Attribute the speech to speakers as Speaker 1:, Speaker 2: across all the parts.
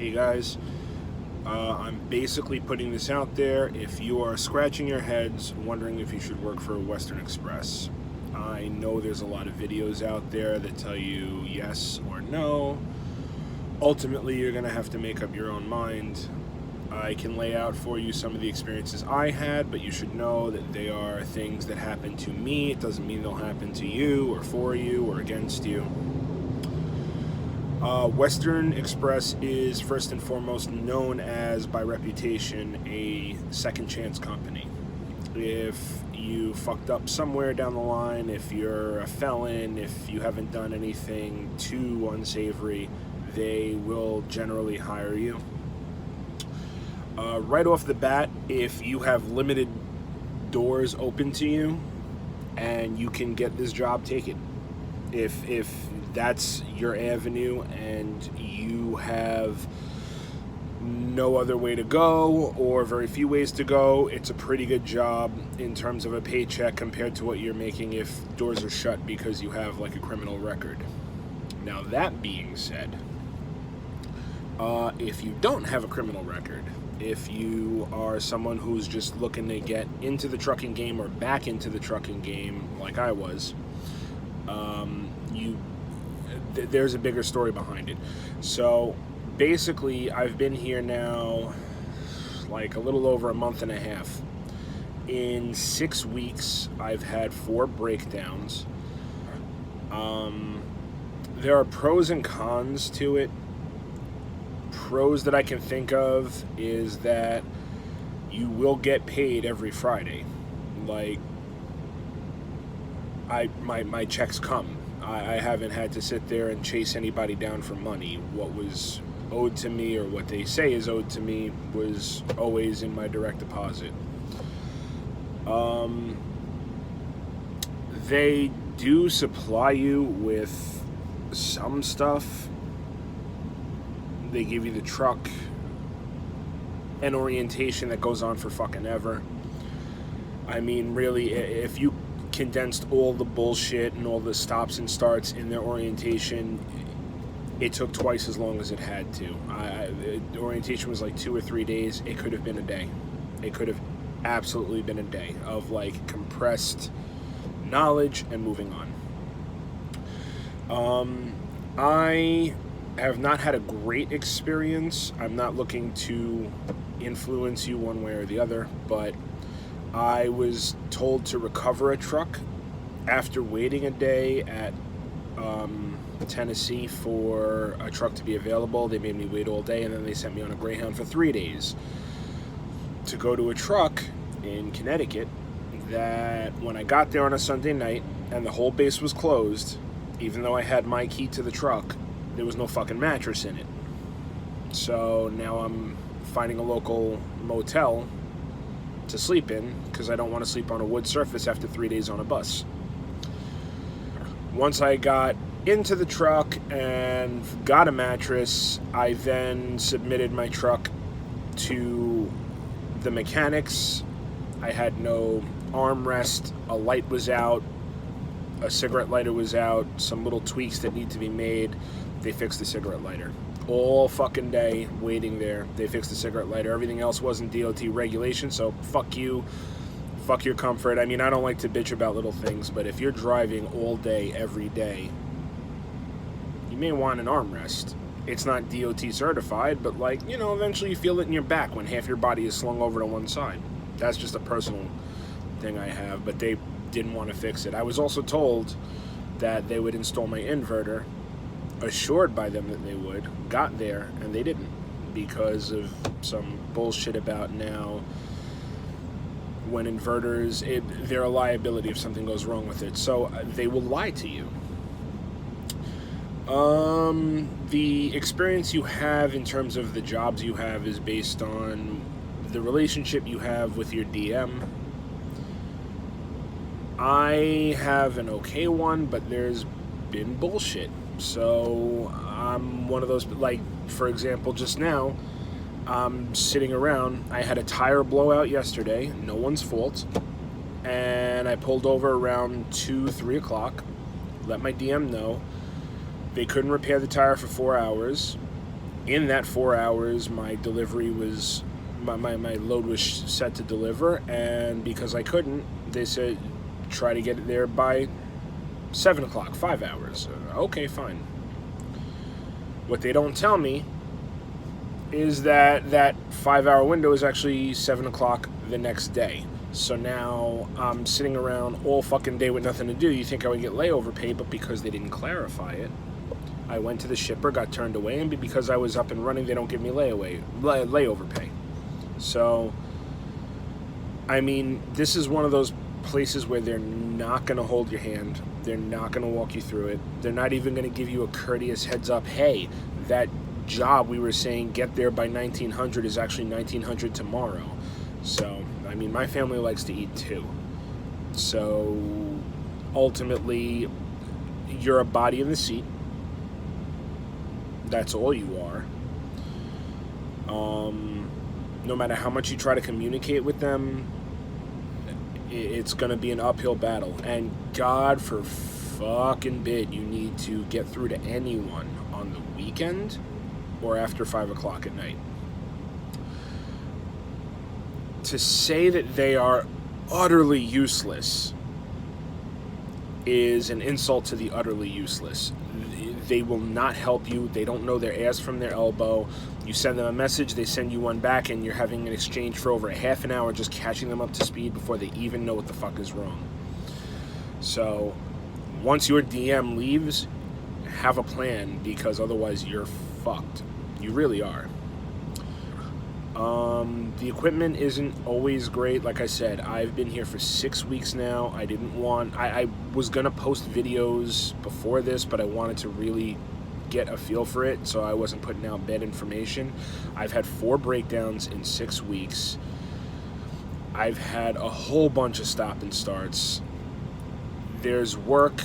Speaker 1: Hey guys, I'm basically putting this out there. If you are scratching your heads wondering if you should work for Western Express, I know there's a lot of videos out there that tell you yes or no. Ultimately, you're going to have to make up your own mind. I can lay out for you some of the experiences I had, but you should know that they are things that happen to me. It doesn't mean they'll happen to you or for you or against you. Western Express is first and foremost known as, by reputation, a second chance company. If you fucked up somewhere down the line, if you're a felon, if you haven't done anything too unsavory, they will generally hire you. Right off the bat, if you have limited doors open to you and you can get this job, take it. If that's your avenue and you have no other way to go or very few ways to go, it's a pretty good job in terms of a paycheck compared to what you're making if doors are shut because you have like a criminal record. Now, that being said, if you don't have a criminal record, if you are someone who's just looking to get into the trucking game or back into the trucking game like I was, there's a bigger story behind it. So basically, I've been here now like a little over a month and a half. In 6 weeks, I've had 4 breakdowns. There are pros and cons to it. Pros that I can think of is that you will get paid every Friday. Like, my checks come. I haven't had to sit there and chase anybody down for money. What was owed to me, or what they say is owed to me, was always in my direct deposit. They do supply you with some stuff. They give you the truck, an orientation that goes on for fucking ever. I mean, really, if you condensed all the bullshit and all the stops and starts in their orientation, it took twice as long as it had to. The orientation was like 2 or 3 days. It could have been a day. It could have absolutely been a day of like compressed knowledge and moving on. I have not had a great experience. I'm not looking to influence you one way or the other, but I was told to recover a truck after waiting a day at Tennessee for a truck to be available. They made me wait all day, and then they sent me on a Greyhound for 3 days to go to a truck in Connecticut that, when I got there on a Sunday night and the whole base was closed, even though I had my key to the truck, there was no fucking mattress in it. So now I'm finding a local motel to sleep in because I don't want to sleep on a wood surface after 3 days on a bus. Once I got into the truck and got a mattress, I then submitted my truck to the mechanics. I had no armrest, a light was out, a cigarette lighter was out, some little tweaks that need to be made. They fixed the cigarette lighter. All fucking day waiting there. They fixed the cigarette lighter. Everything else wasn't DOT regulation, so fuck you. Fuck your comfort. I mean, I don't like to bitch about little things, but if you're driving all day, every day, you may want an armrest. It's not DOT certified, but like, you know, eventually you feel it in your back when half your body is slung over to one side. That's just a personal thing I have, but they didn't want to fix it. I was also told that they would install my inverter, assured by them that they would, got there, and they didn't because of some bullshit about now when inverters, they're a liability if something goes wrong with it. So they will lie to you. The experience you have in terms of the jobs you have is based on the relationship you have with your DM. I have an okay one, but there's been bullshit. So I'm one of those, like, for example, just now, I'm sitting around. I had a tire blowout yesterday, no one's fault, and I pulled over around 2, 3 o'clock, let my DM know. They couldn't repair the tire for 4 hours. in that 4 hours, my delivery was, my load was set to deliver, and because I couldn't, they said, try to get it there by 7 o'clock, 5 hours. Okay, fine. What they don't tell me is that that 5-hour window is actually 7 o'clock the next day. So now I'm sitting around all fucking day with nothing to do. You think I would get layover pay, but because they didn't clarify it, I went to the shipper, got turned away, and because I was up and running, they don't give me layover pay. So, I mean, this is one of those places where they're not going to hold your hand. They're not going to walk you through it. They're not even going to give you a courteous heads up. Hey, that job we were saying get there by 1900 is actually 1900 tomorrow. So, I mean, my family likes to eat too. So, ultimately, you're a body in the seat. That's all you are. No matter how much you try to communicate with them, it's going to be an uphill battle. And God for fucking bid, you need to get through to anyone on the weekend or after 5 o'clock at night. To say that they are utterly useless is an insult to the utterly useless. They will not help you. They don't know their ass from their elbow. You send them a message, they send you one back, and you're having an exchange for over a half an hour just catching them up to speed before they even know what the fuck is wrong. So, once your DM leaves, have a plan, because otherwise you're fucked. You really are. The equipment isn't always great. Like I said, I've been here for 6 weeks now. I was gonna post videos before this, but I wanted to really get a feel for it, so I wasn't putting out bad information. I've had 4 breakdowns in 6 weeks. I've had a whole bunch of stop and starts. There's work,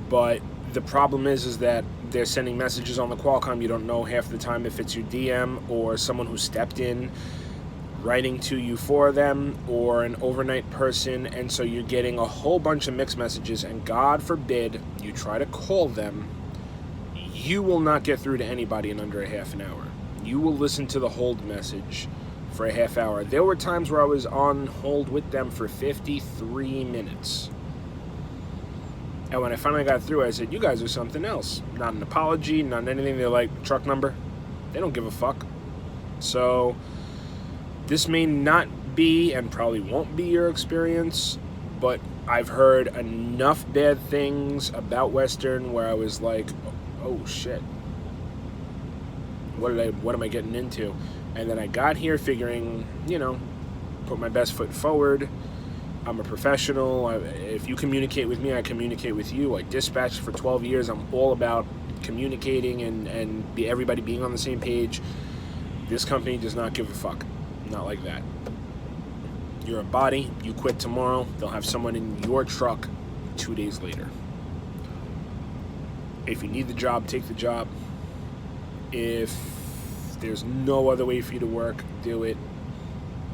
Speaker 1: but the problem is that they're sending messages on the Qualcomm. You don't know half the time if it's your DM or someone who stepped in writing to you for them or an overnight person, and so you're getting a whole bunch of mixed messages, and God forbid you try to call them, you will not get through to anybody in under a half an hour. You will listen to the hold message for a half hour. There were times where I was on hold with them for 53 minutes. And when I finally got through, I said, you guys are something else. Not an apology, not anything. They're like, truck number? They don't give a fuck. So, this may not be, and probably won't be your experience, but I've heard enough bad things about Western where I was like, oh shit. What am I getting into? And then I got here figuring, put my best foot forward. I'm a professional. If you communicate with me, I communicate with you. I dispatched for 12 years. I'm all about communicating and everybody being on the same page. This company does not give a fuck. Not like that. You're a body. You quit tomorrow. They'll have someone in your truck 2 days later. If you need the job, take the job. If there's no other way for you to work, do it.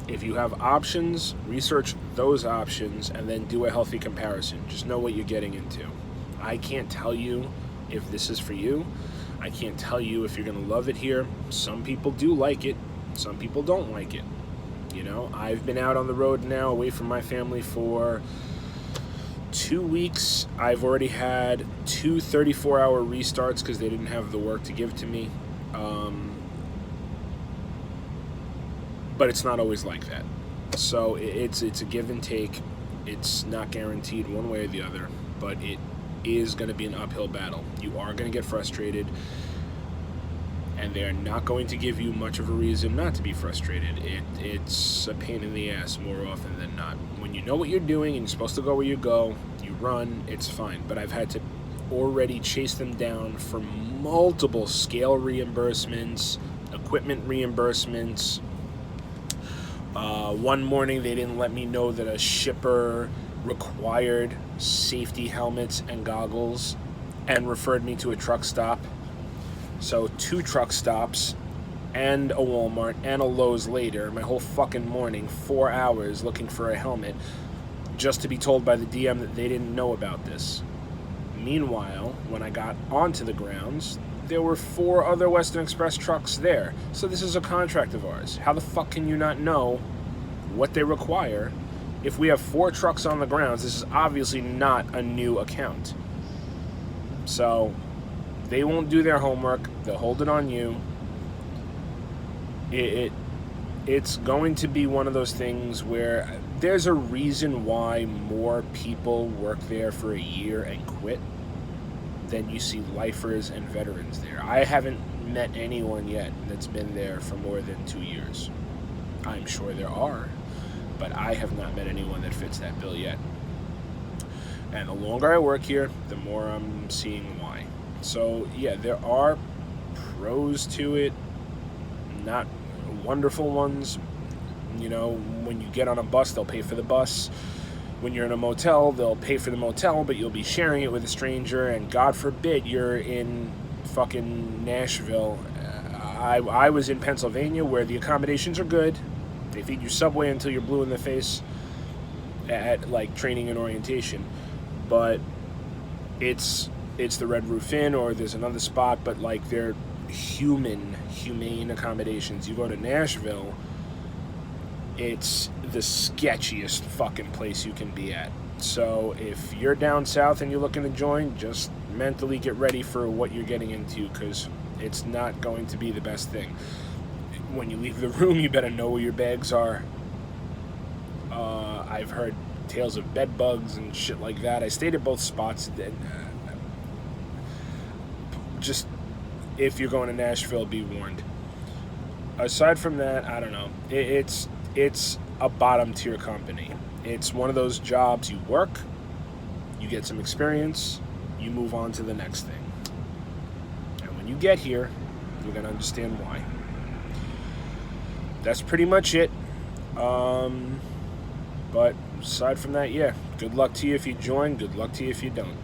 Speaker 1: If you have options, research those options and then do a healthy comparison. Just know what you're getting into. I can't tell you if this is for you. I can't tell you if you're going to love it here. Some people do like it. Some people don't like it. I've been out on the road now away from my family for 2 weeks. I've already had 2 34-hour restarts because they didn't have the work to give to me. But it's not always like that. So it's a give and take. It's not guaranteed one way or the other, but it is going to be an uphill battle. You are going to get frustrated, and they're not going to give you much of a reason not to be frustrated. It's a pain in the ass more often than not. When you know what you're doing and you're supposed to go where you go, you run, it's fine. But I've had to already chase them down for multiple scale reimbursements, equipment reimbursements. One morning they didn't let me know that a shipper required safety helmets and goggles and referred me to a truck stop. So 2 truck stops and a Walmart and a Lowe's later, my whole fucking morning, 4 hours looking for a helmet just to be told by the DM that they didn't know about this. Meanwhile, when I got onto the grounds, there were 4 other Western Express trucks there. So this is a contract of ours. How the fuck can you not know what they require? If we have 4 trucks on the grounds, this is obviously not a new account. So they won't do their homework. They'll hold it on you. It's going to be one of those things where there's a reason why more people work there for a year and quit than you see lifers and veterans there. I haven't met anyone yet that's been there for more than 2 years. I'm sure there are, but I have not met anyone that fits that bill yet. And the longer I work here, the more I'm seeing why. So yeah, there are pros to it, not wonderful ones. You know, when you get on a bus, they'll pay for the bus. When you're in a motel, they'll pay for the motel, but you'll be sharing it with a stranger, and God forbid you're in fucking Nashville. I was in Pennsylvania, where the accommodations are good. They feed you Subway until you're blue in the face at like training and orientation, but it's the Red Roof Inn, or there's another spot, but like they're humane accommodations. You go to Nashville, it's the sketchiest fucking place you can be at. So if you're down south and you're looking to join, just mentally get ready for what you're getting into, because it's not going to be the best thing. When you leave the room, you better know where your bags are. I've heard tales of bed bugs and shit like that. I stayed at both spots. Just, if you're going to Nashville, be warned. Aside from that, I don't know. It's a bottom tier company. It's one of those jobs you work, you get some experience, you move on to the next thing. And when you get here, you're going to understand why. That's pretty much it. But aside from that, yeah, good luck to you if you join, good luck to you if you don't.